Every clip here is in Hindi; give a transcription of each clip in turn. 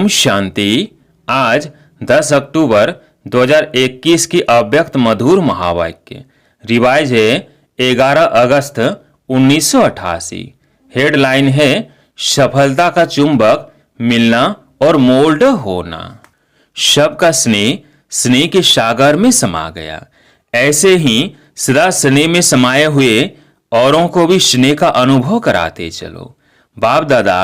ओम शांति। आज 10 अक्टूबर 2021 की अव्यक्त मधुर महावाक्य रिवाइज है 11 अगस्त 1988। हेडलाइन है सफलता का चुंबक मिलना और मोल्ड होना। सबका स्नेह स्नेह के सागर में समा गया। ऐसे ही सदा स्नेह में समाये हुए औरों को भी स्नेह का अनुभव कराते चलो। बाप दादा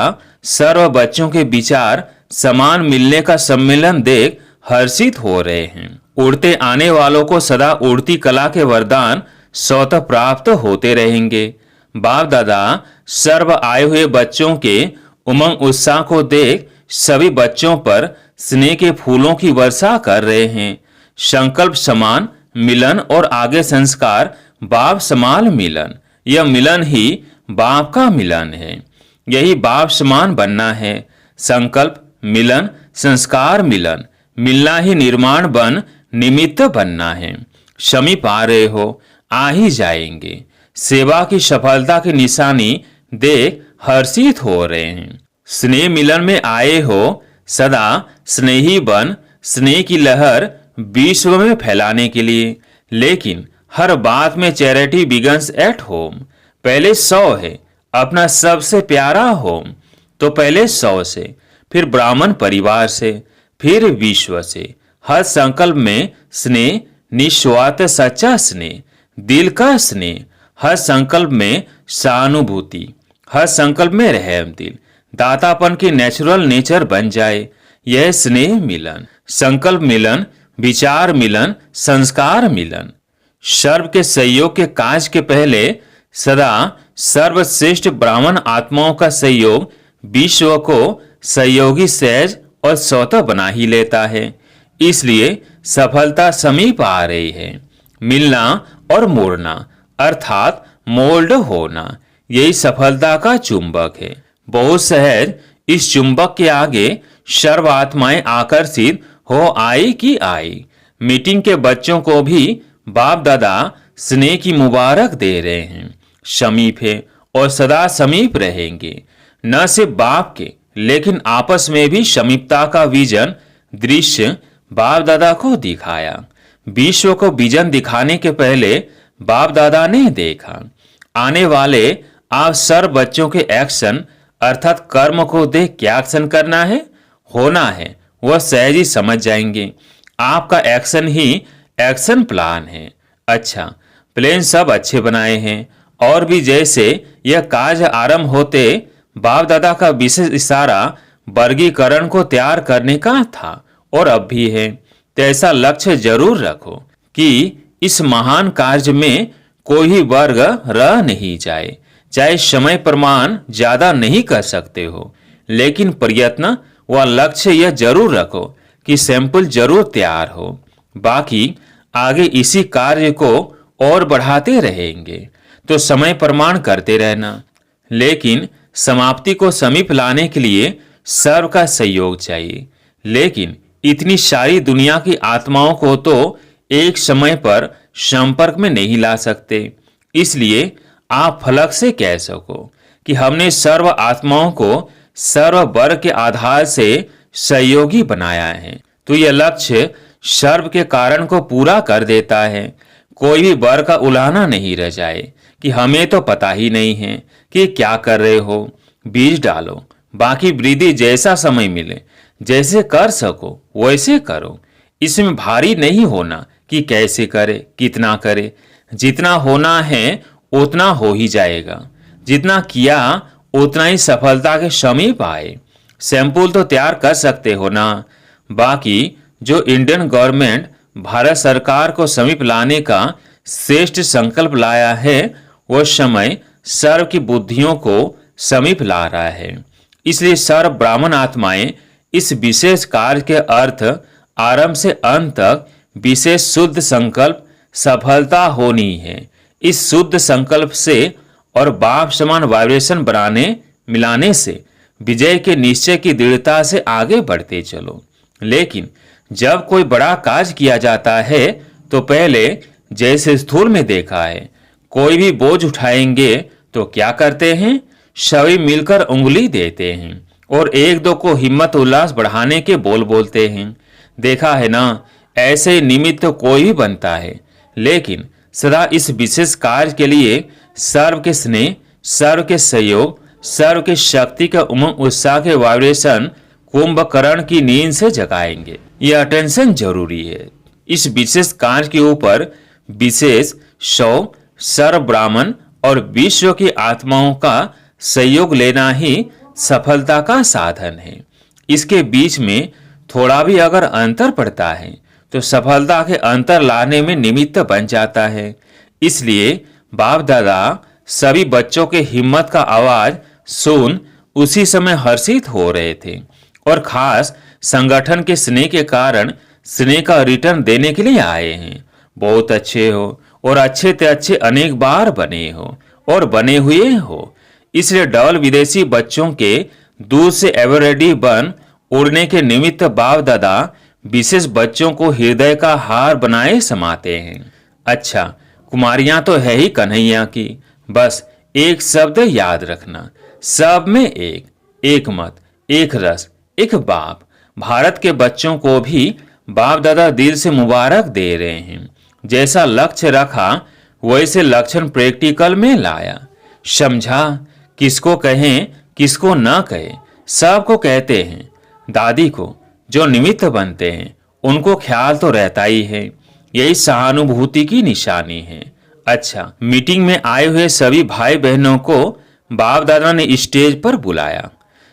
सर्व बच्चों के विचार समान मिलने का सम्मेलन देख हर्षित हो रहे हैं। उड़ते आने वालों को सदा उड़ती कला के वरदान स्वतः प्राप्त होते रहेंगे। बाप दादा सर्व आए हुए बच्चों के उमंग उत्साह को देख सभी बच्चों पर स्नेह के फूलों की वर्षा कर रहे हैं। संकल्प समान मिलन और आगे संस्कार बाप समान मिलन। यह मिलन ही बाप का मिलन है। यही बाप समान बनना है। संकल्प मिलन संस्कार मिलन मिलना ही निर्माण बन निमित्त बनना है। समीप आ रहे हो, आ ही जाएंगे। सेवा की सफलता की निशानी देख हर्षित हो रहे हैं। स्नेह मिलन में आए हो, सदा स्नेही बन स्नेह की लहर विश्व में फैलाने के लिए। लेकिन हर बात में चैरिटी बिगन्स एट होम। पहले 100 है अपना सबसे प्यारा होम, तो पहले 100 से, फिर ब्राह्मण परिवार से, फिर विश्व से। हर संकल्प में स्नेह, निस्वार्थ सच्चा स्नेह, दिल का स्नेह। हर संकल्प में सहानुभूति, हर संकल्प में रहम दिल, दातापन की नेचुरल नेचर बन जाए। यह स्नेह मिलन, संकल्प मिलन, विचार मिलन, संस्कार मिलन। सर्व के सहयोग के काज के पहले सदा सर्वश्रेष्ठ ब्राह्मण आत्माओं का सहयोग विश्व को सहयोगी सहज और स्वतः बना ही लेता है। इसलिए सफलता समीप आ रही है। मिलना और मोड़ना अर्थात मोल्ड होना, यही सफलता का चुंबक है। बहुत सहज इस चुंबक के आगे सर्व आत्माएं आकर्षित हो आई कि आई। मीटिंग के बच्चों को भी बाप दादा स्नेह की मुबारक दे रहे हैं। समीप है और सदा समीप रहेंगे। न सिर्फ बाप के लेकिन आपस में भी समीपता का विजन दृश्य बाप दादा को दिखाया। विश्व को विजन दिखाने के पहले बाप दादा ने देखा। आने वाले आप सर्व बच्चों के एक्शन अर्थात कर्म को देख क्या एक्शन करना है, होना है, वह सहज ही समझ जाएंगे। आपका एक्शन ही एक्शन प्लान है। अच्छा, प्लान सब अच्छे बनाए हैं और भी जैसे यह कार्य आरंभ होते बाप दादा का विशेष इशारा वर्गीकरण को तैयार करने का था और अब भी है। तो ऐसा लक्ष्य जरूर रखो कि इस महान कार्य में कोई ही वर्ग रह नहीं जाए। चाहे समय प्रमाण ज्यादा नहीं कर सकते हो, लेकिन प्रयत्न व लक्ष्य यह जरूर रखो कि सैंपल जरूर तैयार हो। बाकी आगे इसी कार्य को और बढ़ाते रहेंगे तो समय प्रमाण करते रहना। लेकिन समाप्ति को समीप लाने के लिए सर्व का सहयोग चाहिए। लेकिन इतनी सारी दुनिया की आत्माओं को तो एक समय पर संपर्क में नहीं ला सकते। इसलिए आप फलक से कह सको कि हमने सर्व आत्माओं को सर्व वर्ग के आधार से सहयोगी बनाया है। तो यह लक्ष्य सर्व के कारण को पूरा कर देता है। कोई भी वर्ग का उलाहना नहीं रह जाए कि हमें तो पता ही नहीं है कि क्या कर रहे हो। बीज डालो, बाकी वृद्धि जैसा समय मिले, जैसे कर सको वैसे करो। इसमें भारी नहीं होना कि कैसे करे, कितना करे। जितना होना है उतना हो ही जाएगा। जितना किया उतना ही सफलता के समीप आए। सैंपल तो तैयार कर सकते हो ना। बाकी जो इंडियन गवर्नमेंट भारत सरकार को समीप लाने का श्रेष्ठ संकल्प लाया है, वह समय सर्व की बुद्धियों को समीप ला रहा है। इसलिए सर्व ब्राह्मण आत्माएं इस विशेष कार्य के अर्थ आरंभ से अंत तक विशेष शुद्ध संकल्प सफलता होनी है। इस शुद्ध संकल्प से और बाप समान वाइब्रेशन बनाने मिलाने से विजय के निश्चय की दृढ़ता से आगे बढ़ते चलो। लेकिन जब कोई बड़ा कार्य किया जाता है तो पहले जैसे स्थूल में देखा है, कोई भी बोझ उठाएंगे तो क्या करते हैं, सभी मिलकर उंगली देते हैं और एक दो को हिम्मत उल्लास बढ़ाने के बोल बोलते हैं। देखा है ना, ऐसे निमित्त तो कोई भी बनता है, लेकिन सदा इस विशेष कार्य के लिए सर्व के स्नेह, सर्व के सहयोग, सर्व के शक्ति का उमंग उत्साह के वाइब्रेशन कुंभकर्ण की नींद से जगाएंगे। यह अटेंशन जरूरी है। इस विशेष कार्य के ऊपर विशेष 100 सर्व ब्राह्मण और विश्व की आत्माओं का सहयोग लेना ही सफलता का साधन है। इसके बीच में थोड़ा भी अगर अंतर पड़ता है तो सफलता के अंतर लाने में निमित्त बन जाता है। इसलिए बाप दादा सभी बच्चों के हिम्मत का आवाज सुन उसी समय हर्षित हो रहे थे और खास संगठन के स्नेह के कारण स्नेह का रिटर्न देने के लिए आए हैं। बहुत अच्छे हो और अच्छे ते अच्छे अनेक बार बने हो और बने हुए हो। इसलिए डबल विदेशी बच्चों के दूध से एवर रेडी बन उड़ने के निमित्त बाप दादा विशेष बच्चों को हृदय का हार बनाए समाते हैं। अच्छा, कुमारियां तो है ही कन्हैया की, बस एक शब्द याद रखना, सब में एक, एक मत, एक रस, एक बाप। भारत के बच्चों को भी बाप दादा दिल से मुबारक दे रहे हैं। जैसा लक्ष्य रखा वैसे लक्षण प्रैक्टिकल में लाया। समझा, किसको कहें किसको न कहें, सबको कहते हैं। दादी को जो निमित्त बनते हैं उनको ख्याल तो रहता ही है, यही सहानुभूति की निशानी है। अच्छा, मीटिंग में आए हुए सभी भाई बहनों को बाप दादा ने स्टेज पर बुलाया।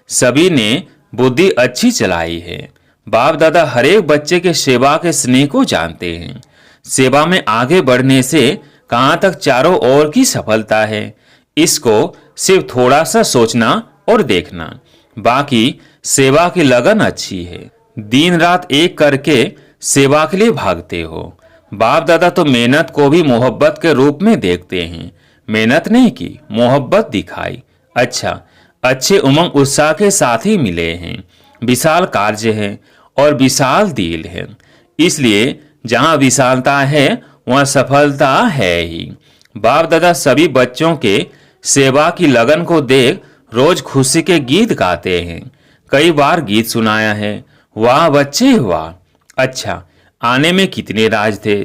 सभी ने बुद्धि अच्छी चलाई है। बाप दादा हर एक बच्चे के सेवा के स्नेह को जानते हैं। सेवा में आगे बढ़ने से कहां तक चारों ओर की सफलता है, इसको सिर्फ थोड़ा सा सोचना और देखना। बाकी सेवा की लगन अच्छी है, दिन रात एक करके सेवा के लिए भागते हो। बाप दादा तो मेहनत को भी मोहब्बत के रूप में देखते हैं। मेहनत नहीं की, मोहब्बत दिखाई। अच्छा, अच्छे उमंग उत्साह के साथ ही मिले हैं। विशाल कार्य है और विशाल दिल है, इसलिए जहां विशालता है वहां सफलता है ही। बाप दादा सभी बच्चों के सेवा की लगन को देख रोज खुशी के गीत गाते हैं। कई बार गीत सुनाया है, वाह बच्चे वाह। अच्छा, आने में कितने राज थे,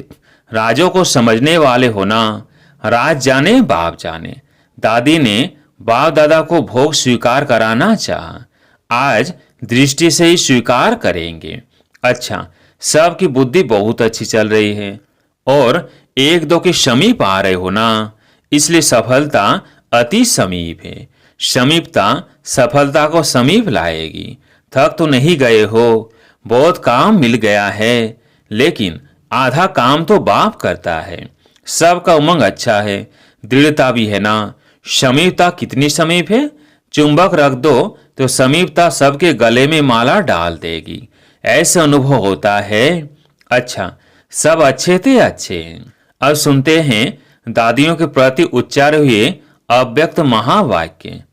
राजों को समझने वाले होना, राज जाने बाप जाने। दादी ने बाप दादा को भोग स्वीकार कराना चाहा, आज दृष्टि से ही स्वीकार करेंगे। अच्छा, सबकी बुद्धि बहुत अच्छी चल रही है और एक दो के समीप आ रहे हो ना, इसलिए सफलता अति समीप है। समीपता सफलता को समीप लाएगी। थक तो नहीं गए हो, बहुत काम मिल गया है, लेकिन आधा काम तो बाप करता है। सबका उमंग अच्छा है, दृढ़ता भी है ना। समीपता कितनी समीप है, चुंबक रख दो तो समीपता सबके गले में माला डाल देगी, ऐसे अनुभव होता है। अच्छा, सब अच्छे थे अच्छे हैं। अब सुनते हैं दादियों के प्रति उच्चार हुए अव्यक्त महावाक्य।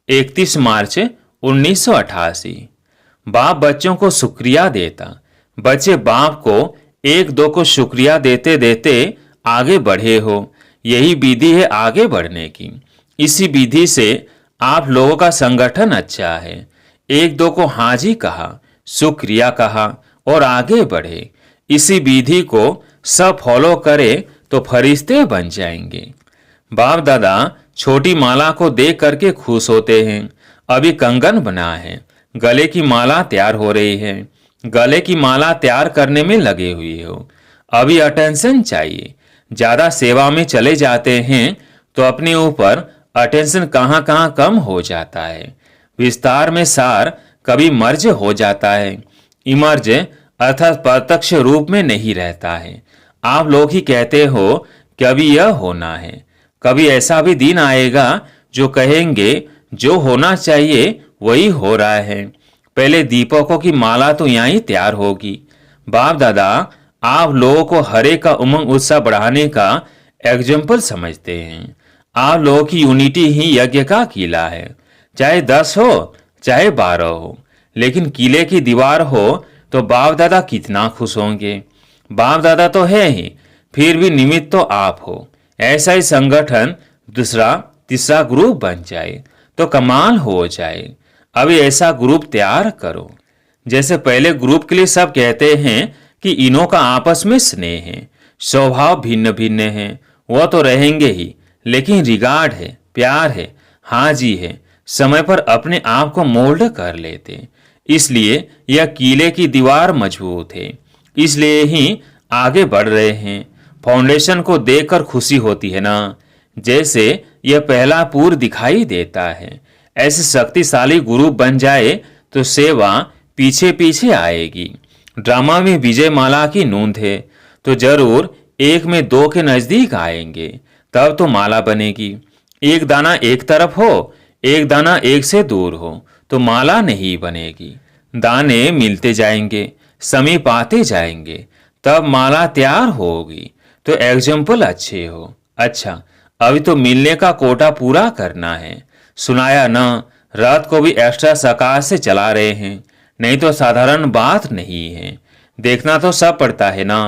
31 मार्च 1988। बाप बच्चों को शुक्रिया देता, बच्चे बाप को एक दो को शुक्रिया देते देते आगे बढ़े हो। यही विधि है आगे बढ़ने की। इसी विधि से आप लोगों का संगठन अच्छा है। एक दो को हाजी कहा, शुक्रिया कहा और आगे बढ़े। इसी विधि को सब फॉलो करे तो फरिश्ते बन जाएंगे। बाप दादा छोटी माला को देख करके खुश होते हैं। अभी कंगन बना है, गले की माला तैयार हो रही है। गले की माला तैयार करने में लगे हुए हो। अभी अटेंशन चाहिए। ज्यादा सेवा में चले जाते हैं तो अपने ऊपर अटेंशन कहां कहां कम हो जाता है। विस्तार में सार कभी मर्ज हो जाता है। इमर्ज अर्थात प्रत्यक्ष रूप में नहीं रहता है। आप लोग ही कहते हो कि अभी यह होना है। कभी ऐसा भी दिन आएगा जो कहेंगे जो होना चाहिए वही हो रहा है। पहले दीपकों की माला तो यहाँ ही तैयार होगी। बाप दादा आप लोगों को हरे का उमंग उत्साह बढ़ाने का एग्जाम्पल समझते हैं। आप लोगों की यूनिटी ही यज्ञ का किला है, चाहे 10 हो चाहे 12 हो, लेकिन किले की दीवार हो तो बाप दादा कितना खुश होंगे। बाप दादा तो है ही, फिर भी निमित्त तो आप हो। ऐसा ही संगठन दूसरा तीसरा ग्रुप बन जाए तो कमाल हो जाए। अब ऐसा ग्रुप तैयार करो। जैसे पहले ग्रुप के लिए सब कहते हैं कि इनों का आपस में स्नेह है, स्वभाव भिन्न भिन्न है, वह तो रहेंगे ही, लेकिन रिगार्ड है, प्यार है, हाँ जी है, समय पर अपने आप को मोल्ड कर लेते। इसलिए यह किले की दीवार मजबूत है, इसलिए ही आगे बढ़ रहे हैं। फाउंडेशन को देखकर खुशी होती है ना, जैसे यह पहला पुर दिखाई देता है। ऐसे शक्तिशाली ग्रुप बन जाए तो सेवा पीछे पीछे आएगी। ड्रामा में विजय माला की नूंद है तो जरूर एक में दो के नजदीक आएंगे, तब तो माला बनेगी। एक दाना एक तरफ हो, एक दाना एक से दूर हो तो माला नहीं बनेगी। दाने मिलते जाएंगे, समीप आते जाएंगे, तब माला तैयार होगी। तो एग्जाम्पल अच्छे हो। अच्छा, अभी तो मिलने का कोटा पूरा करना है। सुनाया ना, रात को भी एक्स्ट्रा सकाश से चला रहे हैं, नहीं तो साधारण बात नहीं है। देखना तो सब पड़ता है ना।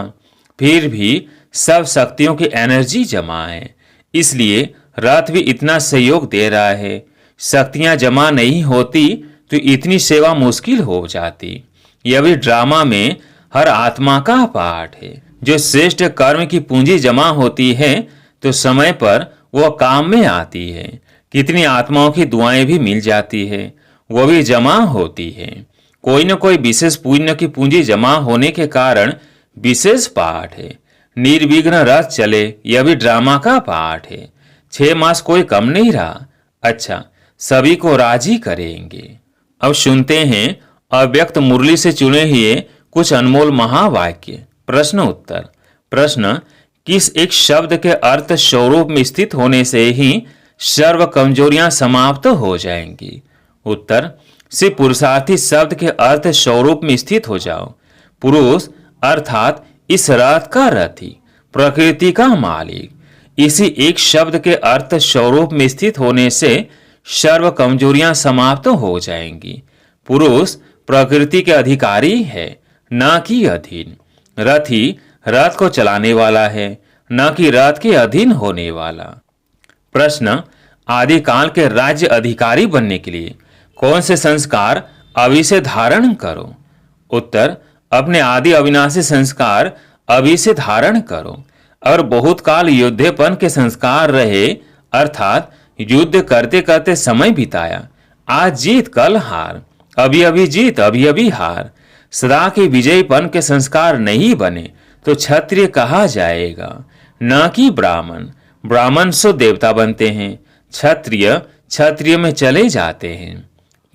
फिर भी सब शक्तियों की एनर्जी जमा है, इसलिए रथ भी इतना सहयोग दे रहा है। शक्तियां जमा नहीं होती तो इतनी सेवा मुश्किल हो जाती। यह भी ड्रामा में हर आत्मा का पाठ है। जो श्रेष्ठ कर्म की पूंजी जमा होती है तो समय पर वह काम में आती है। कितनी आत्माओं की दुआएं भी मिल जाती है, वो भी जमा होती है। कोई न कोई विशेष पुण्य की पूंजी जमा होने के कारण विशेष पाठ है। निर्विघ्न रथ चले, यह भी ड्रामा का पाठ है। 6 मास कोई कम नहीं रहा। अच्छा, सभी को राजी करेंगे। अब सुनते हैं अव्यक्त मुरली से चुने हुए कुछ अनमोल महावाक्य। प्रश्न उत्तर। प्रश्न, किस एक शब्द के अर्थ स्वरूप में स्थित होने से ही सर्व कमजोरियां समाप्त हो जाएंगी? उत्तर, से पुरुषार्थी शब्द के अर्थ स्वरूप में स्थित हो जाओ। पुरुष अर्थात इस रथ का रथी, प्रकृति का मालिक। इसी एक शब्द के अर्थ स्वरूप में स्थित होने से सर्व कमजोरियां समाप्त हो जाएंगी। पुरुष प्रकृति के अधिकारी है, न कि अधीन। रथी रथ को चलाने वाला है, न कि रथ के अधीन होने वाला। प्रश्न, आदिकाल के राज्य अधिकारी बनने के लिए कौन से संस्कार अभी से धारण करो? उत्तर, अपने आदि अविनाशी संस्कार अभी से धारण करो। और बहुत काल युद्धेपन के संस्कार रहे, अर्थात युद्ध करते करते समय बिताया, आज जीत कल हार, अभी अभी जीत अभी अभी हार, सदा के विजयपन के संस्कार नहीं बने तो क्षत्रिय कहा जाएगा, न कि ब्राह्मण। ब्राह्मण सो देवता बनते हैं, क्षत्रिय क्षत्रिय में चले जाते हैं।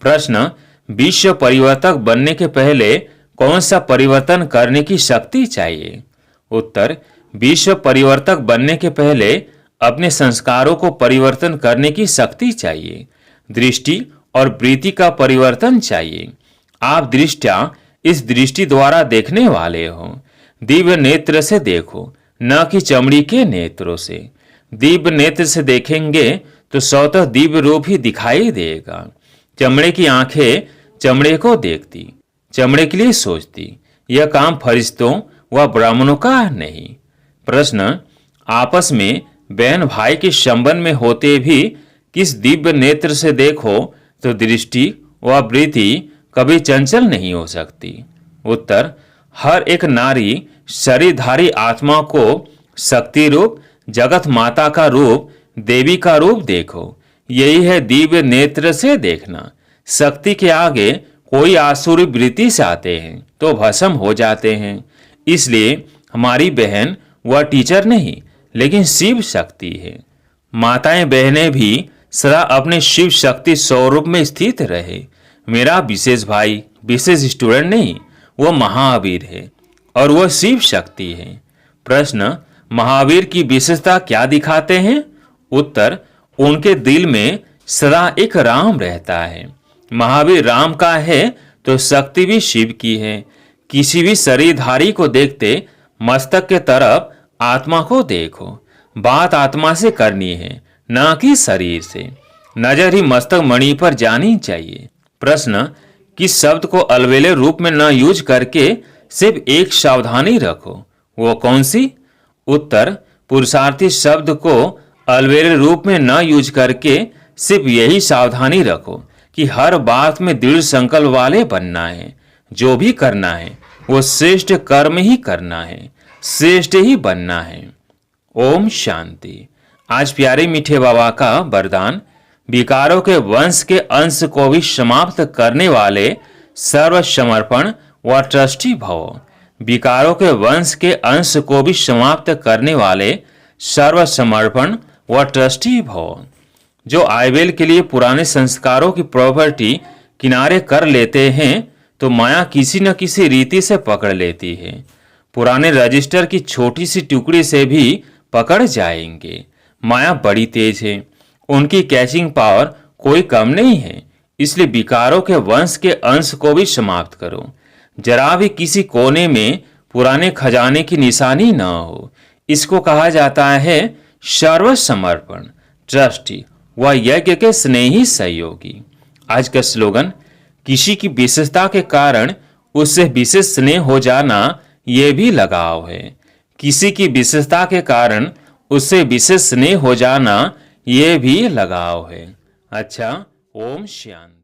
प्रश्न, विश्व परिवर्तक बनने के पहले कौन सा परिवर्तन करने की शक्ति चाहिए? उत्तर, विश्व परिवर्तक बनने के पहले अपने संस्कारों को परिवर्तन करने की शक्ति चाहिए। दृष्टि और वृत्ति का परिवर्तन चाहिए। आप दृष्टया इस दृष्टि द्वारा देखने वाले हो। दिव्य नेत्र से देखो, न कि चमड़ी के नेत्रों से। दिव्य नेत्र से देखेंगे तो स्वतः दिव्य रूप ही दिखाई देगा। चमड़े की आंखें चमड़े को देखती, चमड़े के लिए सोचती। यह काम फरिश्तों व ब्राह्मणों का नहीं। प्रश्न, आपस में बहन भाई के संबंध में होते भी किस दिव्य नेत्र से देखो तो दृष्टि व वृत्ति कभी चंचल नहीं हो सकती। उत्तर, हर एक नारी शरीरधारी आत्मा को शक्ति रूप, जगत माता का रूप, देवी का रूप देखो। यही है दिव्य नेत्र से देखना। शक्ति के आगे कोई आसुरी वृत्ति से आते हैं तो भस्म हो जाते हैं। इसलिए हमारी बहन वह टीचर नहीं, लेकिन शिव शक्ति है। माताएं बहनें भी सदा अपने शिव शक्ति स्वरूप में स्थित रहे। मेरा विशेष भाई विशेष स्टूडेंट नहीं, वह महावीर है और वह शिव शक्ति है। प्रश्न, महावीर की विशेषता क्या दिखाते हैं? उत्तर, उनके दिल में सदा एक राम रहता है। महावीर राम का है तो शक्ति भी शिव की है। किसी भी शरीरधारी को देखते मस्तक के तरफ आत्मा को देखो। बात आत्मा से करनी है, न कि शरीर से। नजर ही मस्तक मणि पर जानी चाहिए। प्रश्न, किस शब्द को अलबेले रूप में न यूज करके सिर्फ एक सावधानी रखो, वो कौन सी? उत्तर, पुरुषार्थी शब्द को अलबेले रूप में न यूज करके सिर्फ यही सावधानी रखो कि हर बात में दृढ़ संकल्प वाले बनना है। जो भी करना है वो श्रेष्ठ कर्म ही करना है, श्रेष्ठ ही बनना है। ओम शांति। आज प्यारे मीठे बाबा का वरदान, विकारों के वंश के अंश को भी समाप्त करने वाले सर्व समर्पण व ट्रस्टी भव। विकारों के वंश के अंश को भी समाप्त करने वाले सर्व समर्पण व ट्रस्टी भव। जो आयवेल के लिए पुराने संस्कारों की प्रॉपर्टी किनारे कर लेते हैं तो माया किसी न किसी रीति से पकड़ लेती है। पुराने रजिस्टर की छोटी सी टुकड़ी से भी पकड़ जाएंगे। माया बड़ी तेज है, उनकी कैचिंग पावर कोई कम नहीं है। इसलिए विकारों के वंश के अंश को भी समाप्त करो। जरा भी किसी कोने में पुराने खजाने की निशानी न हो। इसको कहा जाता है सर्व समर्पण, ट्रस्टी व यज्ञ के स्नेही सहयोगी। आज का स्लोगन, किसी की विशेषता के कारण उससे विशेष स्नेह हो जाना यह भी लगाव है। किसी की विशेषता के कारण उससे विशेष स्नेह हो जाना यह भी लगाव है। अच्छा, ओम शांति।